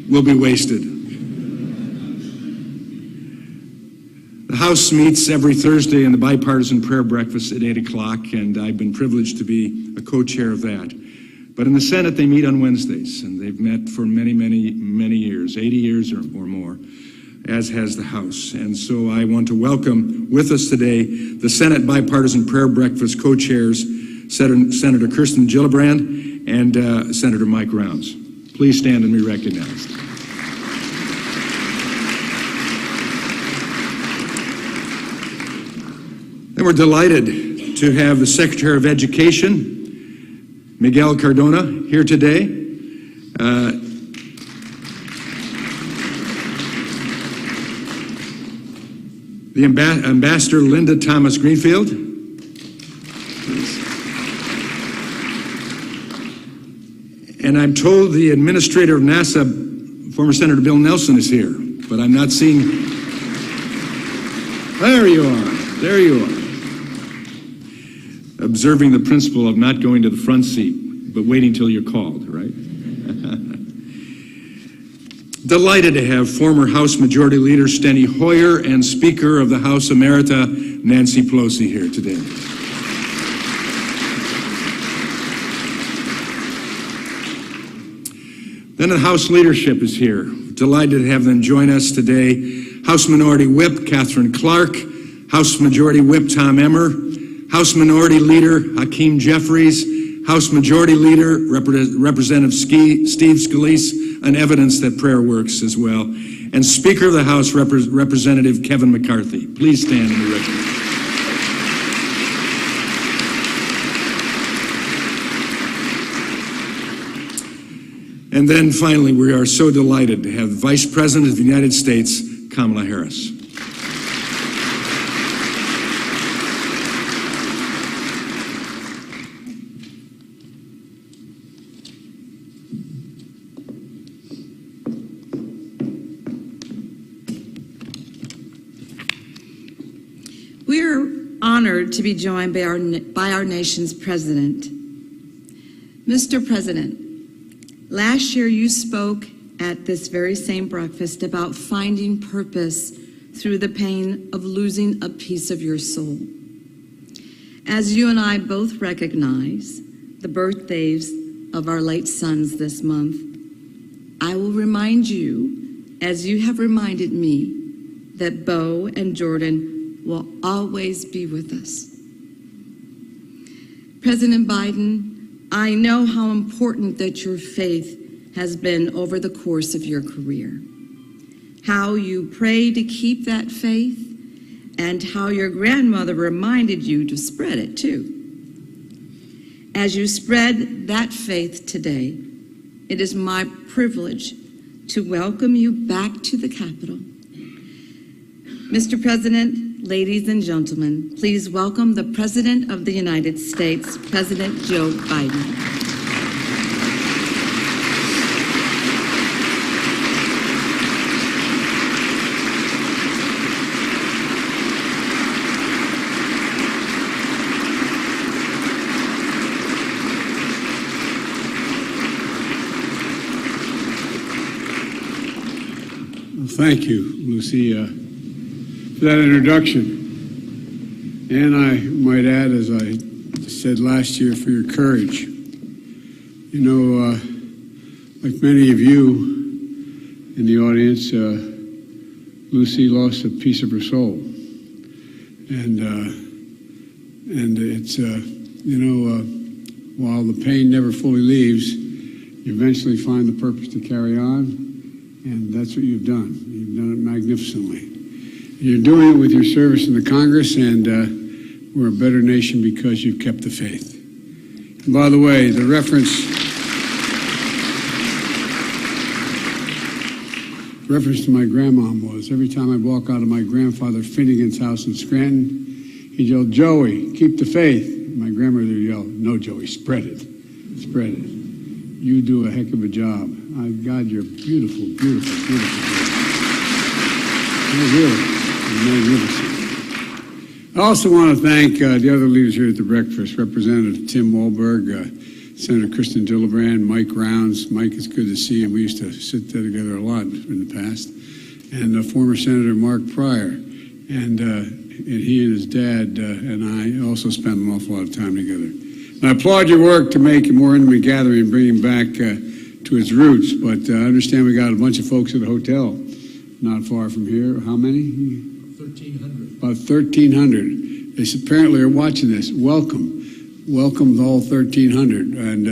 will be wasted. The House meets every Thursday in the bipartisan prayer breakfast at 8 o'clock, and I've been privileged to be a co-chair of that. But in the Senate, they meet on Wednesdays, and they've met for many, many, many years, 80 years or more, as has the House. And so I want to welcome with us today the Senate Bipartisan Prayer Breakfast co-chairs, Senator Kirsten Gillibrand and Senator Mike Rounds. Please stand and be recognized. And we're delighted to have the Secretary of Education, Miguel Cardona, here today. The Ambassador Linda Thomas Greenfield. And I'm told the Administrator of NASA, former Senator Bill Nelson, is here, but I'm not seeing. There you are. There you are. Observing the principle of not going to the front seat, but waiting till you're called, right? Delighted to have former House Majority Leader Steny Hoyer and Speaker of the House Emerita Nancy Pelosi here today. Then the House leadership is here. Delighted to have them join us today. House Minority Whip Catherine Clark, House Majority Whip Tom Emmer, House Minority Leader Hakeem Jeffries, House Majority Leader Representative Steve Scalise, an evidence that prayer works as well, and Speaker of the House Representative Kevin McCarthy. Please stand and be recognized. And then finally, we are so delighted to have Vice President of the United States, Kamala Harris. We are honored to be joined by our nation's president. Mr. President, last year you spoke at this very same breakfast about finding purpose through the pain of losing a piece of your soul. As you and I both recognize the birthdays of our late sons this month, I will remind you, as you have reminded me, that Bo and Jordan will always be with us. President Biden, I know how important that your faith has been over the course of your career, how you pray to keep that faith, and how your grandmother reminded you to spread it too. As you spread that faith today, it is my privilege to welcome you back to the Capitol. Mr. President, ladies and gentlemen, please welcome the President of the United States, President Joe Biden. Well, thank you, Lucy, for that introduction. And I might add, as I said last year, for your courage. You know, like many of you in the audience, Lucy lost a piece of her soul. And it's, while the pain never fully leaves, you eventually find the purpose to carry on, and that's what you've done. You've done it magnificently. You're doing it with your service in the Congress, and we're a better nation because you've kept the faith. And by the way, the reference to my grandmom was, every time I walk out of my grandfather Finnegan's house in Scranton, he'd yell, "Joey, keep the faith." And my grandmother would yell, "No, Joey, spread it. Spread it. You do a heck of a job. God, you're beautiful, beautiful, beautiful. Oh, really. Magnificent. I also want to thank the other leaders here at the breakfast, Representative Tim Walberg, Senator Kristen Gillibrand, Mike Rounds. Mike, it's good to see you. We used to sit there together a lot in the past. And former Senator Mark Pryor. And he and his dad and I also spent an awful lot of time together. And I applaud your work to make a more intimate gathering and bring him back to its roots. But I understand we got a bunch of folks at a hotel not far from here. How many? 1,300. About 1,300. They apparently are watching this. Welcome. Welcome all 1,300. And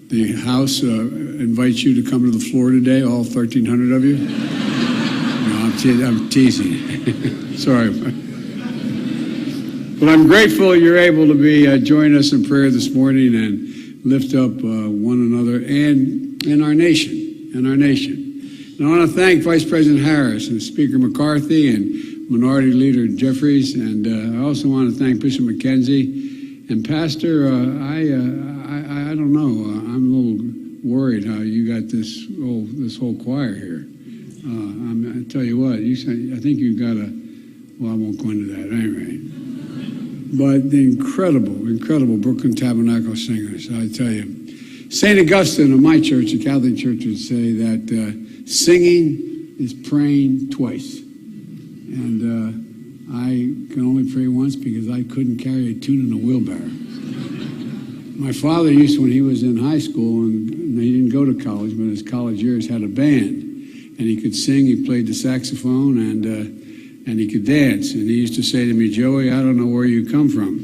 the House invites you to come to the floor today, all 1,300 of you. No, I'm teasing. Sorry. But I'm grateful you're able to be join us in prayer this morning and lift up one another and our nation, And I want to thank Vice President Harris and Speaker McCarthy and Minority Leader Jeffries, and I also want to thank Bishop McKenzie. And Pastor, I don't know. I'm a little worried how you got this whole choir here. I tell you what, I think you've got a. Well, I won't go into that anyway. But the incredible Brooklyn Tabernacle singers, I tell you. St. Augustine of my church, the Catholic Church, would say that singing is praying twice. And I can only pray once because I couldn't carry a tune in a wheelbarrow. My father used to, when he was in high school, and he didn't go to college, but in his college years had a band. And he could sing, he played the saxophone, and he could dance. And he used to say to me, Joey, I don't know where you come from.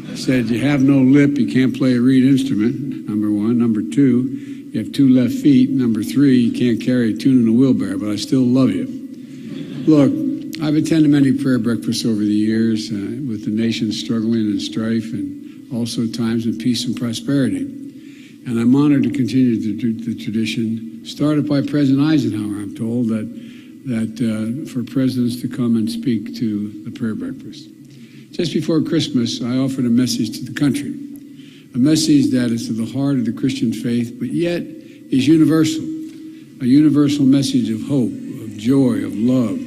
He said, you have no lip, you can't play a reed instrument, number one. Number two, you have two left feet. Number three, you can't carry a tune in a wheelbarrow, but I still love you. Look, I've attended many prayer breakfasts over the years with the nation struggling in strife and also times of peace and prosperity. And I'm honored to continue the tradition started by President Eisenhower. I'm told that for presidents to come and speak to the prayer breakfast. Just before Christmas, I offered a message to the country, a message that is to the heart of the Christian faith, but yet is universal, a universal message of hope, of joy, of love,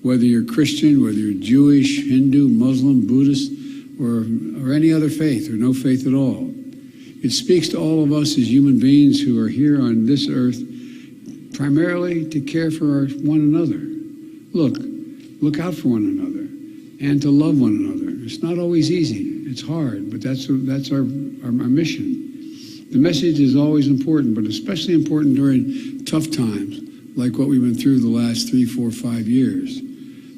whether you're Christian, whether you're Jewish, Hindu, Muslim, Buddhist, or any other faith, or no faith at all. It speaks to all of us as human beings who are here on this earth primarily to care for one another. Look out for one another and to love one another. It's not always easy. It's hard, but that's our mission. The message is always important, but especially important during tough times like what we've been through the last 3, 4, 5 years.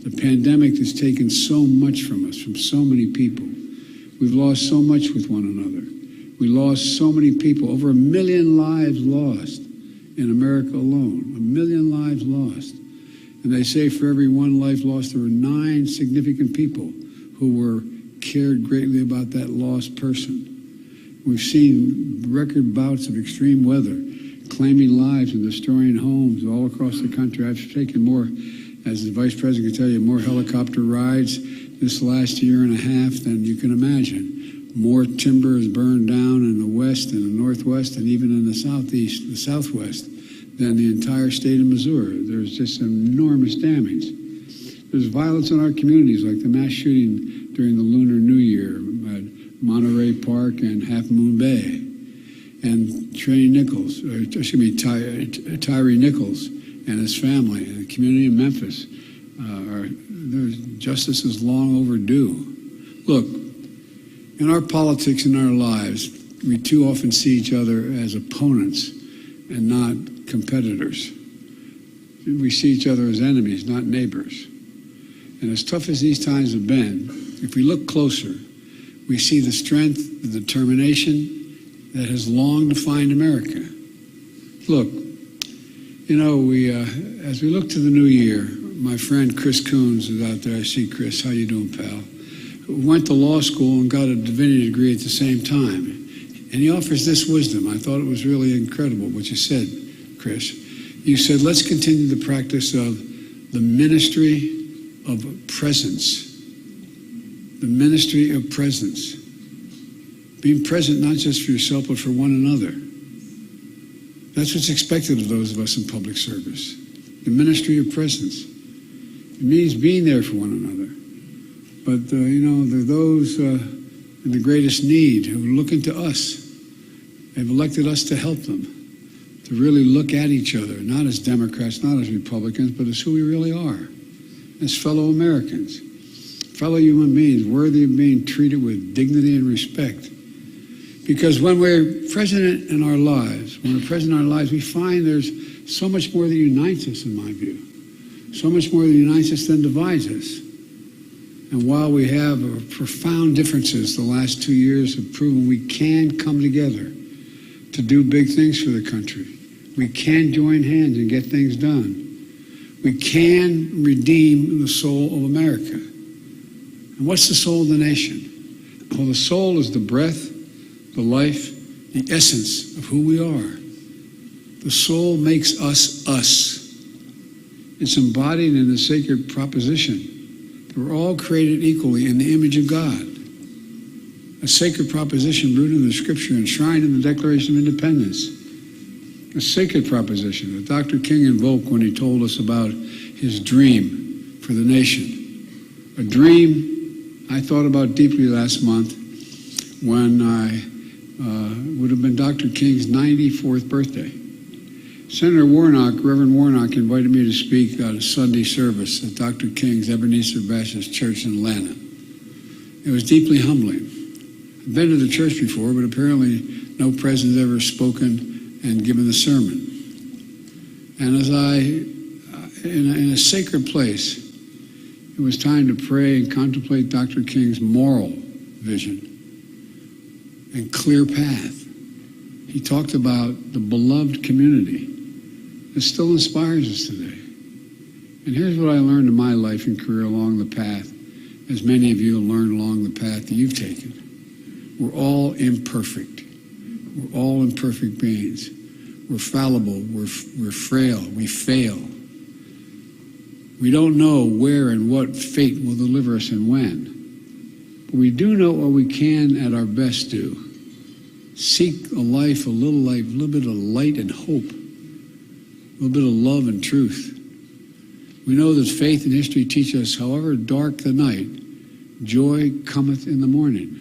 The pandemic has taken so much from us, from so many people. We've lost so much with one another. We lost so many people, over 1 million lives lost in America alone, 1 million lives lost. And they say for every one life lost, there were 9 significant people who cared greatly about that lost person. We've seen record bouts of extreme weather, claiming lives and destroying homes all across the country. I've taken more, as the Vice President can tell you, more helicopter rides this last year and a half than you can imagine. More timber is burned down in the west and the northwest and even in the southeast, the southwest, than the entire state of Missouri. There's just enormous damage. There's violence in our communities, like the mass shooting during the Lunar New Year at Monterey Park and Half Moon Bay. And Tyree Nichols and his family, and the community in Memphis, their justice is long overdue. Look, in our politics and our lives, we too often see each other as opponents and not competitors. We see each other as enemies, not neighbors. And as tough as these times have been, if we look closer, we see the strength, the determination that has long defined America. Look, as we look to the new year, my friend Chris Coons is out there. I see Chris. How you doing, pal? Went to law school and got a divinity degree at the same time. And he offers this wisdom. I thought it was really incredible what you said, Chris. You said, let's continue the practice of the ministry of presence. The ministry of presence. Being present not just for yourself, but for one another. That's what's expected of those of us in public service. The ministry of presence. It means being there for one another. But, there are those in the greatest need who look into us They've elected us to help them, to really look at each other, not as Democrats, not as Republicans, but as who we really are, as fellow Americans, fellow human beings, worthy of being treated with dignity and respect. Because when we're president in our lives, we find there's so much more that unites us, in my view. So much more that unites us than divides us. And while we have profound differences, the last 2 years have proven we can come together to do big things for the country. We can join hands and get things done. We can redeem the soul of America. And what's the soul of the nation? Well, the soul is the breath, the life, the essence of who we are. The soul makes us us. It's embodied in the sacred proposition that we're all created equally in the image of God. A sacred proposition rooted in the Scripture, enshrined in the Declaration of Independence. A sacred proposition that Dr. King invoked when he told us about his dream for the nation. A dream I thought about deeply last month when I would have been Dr. King's 94th birthday. Senator Warnock, Reverend Warnock, invited me to speak at a Sunday service at Dr. King's Ebenezer Baptist Church in Atlanta. It was deeply humbling. I've been to the church before, but apparently no president's ever spoken and given the sermon. And as in a sacred place, it was time to pray and contemplate Dr. King's moral vision and clear path. He talked about the beloved community that still inspires us today. And here's what I learned in my life and career along the path, as many of you have learned along the path that you've taken. We're all imperfect. We're all imperfect beings. We're fallible. We're frail. We fail. We don't know where and what fate will deliver us and when. But we do know what we can at our best do. Seek a little bit of light and hope, a little bit of love and truth. We know that faith and history teach us, however dark the night, joy cometh in the morning.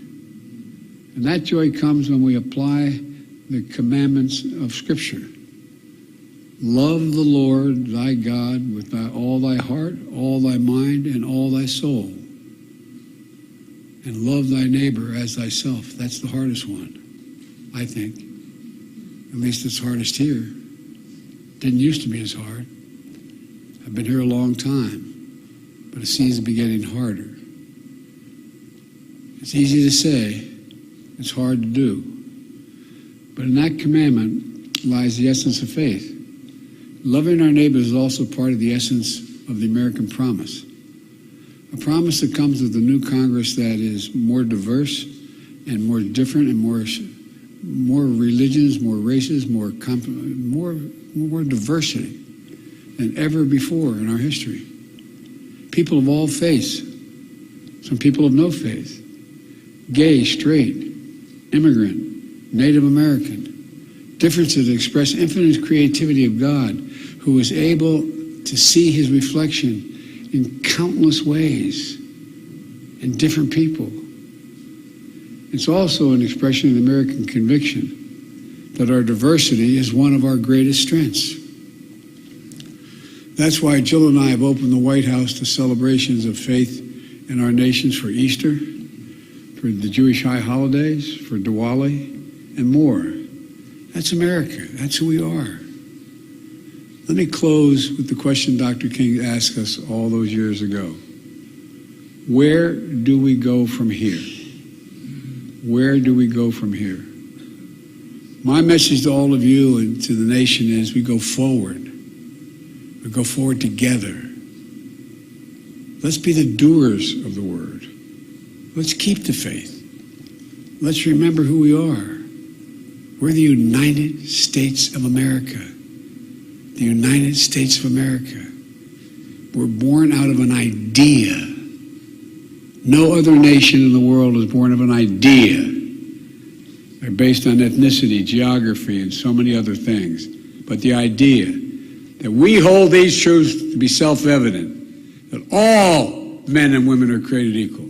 And that joy comes when we apply the commandments of Scripture. Love the Lord thy God with all thy heart, all thy mind, and all thy soul. And love thy neighbor as thyself. That's the hardest one, I think. At least it's hardest here. Didn't used to be as hard. I've been here a long time, but it seems to be getting harder. It's easy to say, it's hard to do. But in that commandment lies the essence of faith. Loving our neighbors is also part of the essence of the American promise. A promise that comes with a new Congress that is more diverse and more different and more religions, more races, more diversity than ever before in our history. People of all faiths, some people of no faith, gay, straight, immigrant, Native American, differences that express infinite creativity of God, who is able to see his reflection in countless ways in different people. It's also an expression of the American conviction that our diversity is one of our greatest strengths. That's why Jill and I have opened the White House to celebrations of faith in our nations for Easter, for the Jewish high holidays, for Diwali, and more. That's America. That's who we are. Let me close with the question Dr. King asked us all those years ago. Where do we go from here? Where do we go from here? My message to all of you and to the nation is we go forward. We go forward together. Let's be the doers of the word. Let's keep the faith. Let's remember who we are. We're the United States of America. The United States of America. We're born out of an idea. No other nation in the world is born of an idea. They're based on ethnicity, geography, and so many other things. But the idea that we hold these truths to be self-evident, that all men and women are created equal,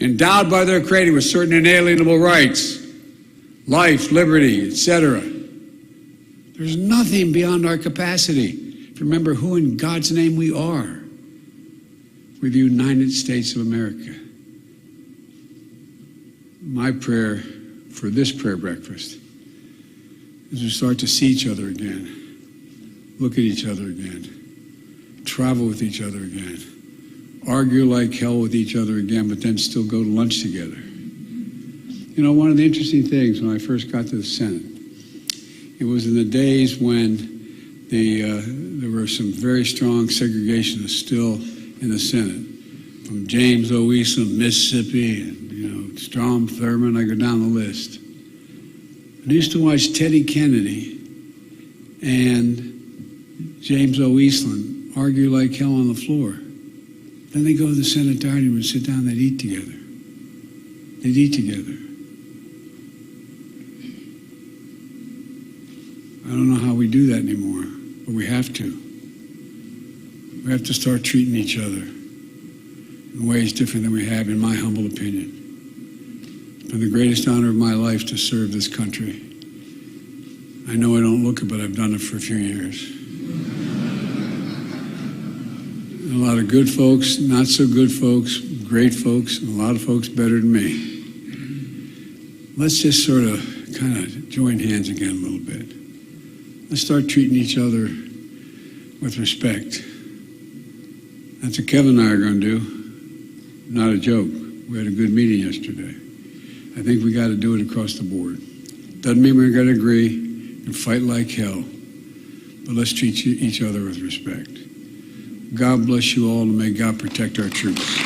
endowed by their Creator with certain inalienable rights, life, liberty, etc. There's nothing beyond our capacity. Remember who in God's name we are. We're the United States of America. My prayer for this prayer breakfast is to start to see each other again, look at each other again, travel with each other again, argue like hell with each other again, but then still go to lunch together. You know, one of the interesting things when I first got to the Senate, it was in the days when there were some very strong segregationists still in the Senate, from James O. Eastland, Mississippi, and Strom Thurmond. I go down the list. And I used to watch Teddy Kennedy and James O. Eastland argue like hell on the floor. Then they go to the Senate dining room and sit down. They'd eat together. They'd eat together. I don't know how we do that anymore, but we have to. We have to start treating each other in ways different than we have, in my humble opinion. It's been the greatest honor of my life to serve this country. I know I don't look it, but I've done it for a few years. A lot of good folks, not so good folks, great folks, and a lot of folks better than me. Let's just sort of kind of join hands again a little bit. Let's start treating each other with respect. That's what Kevin and I are going to do. Not a joke. We had a good meeting yesterday. I think we got to do it across the board. Doesn't mean we're going to agree and fight like hell, but let's treat each other with respect. God bless you all, and may God protect our troops.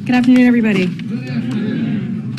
Good afternoon, everybody.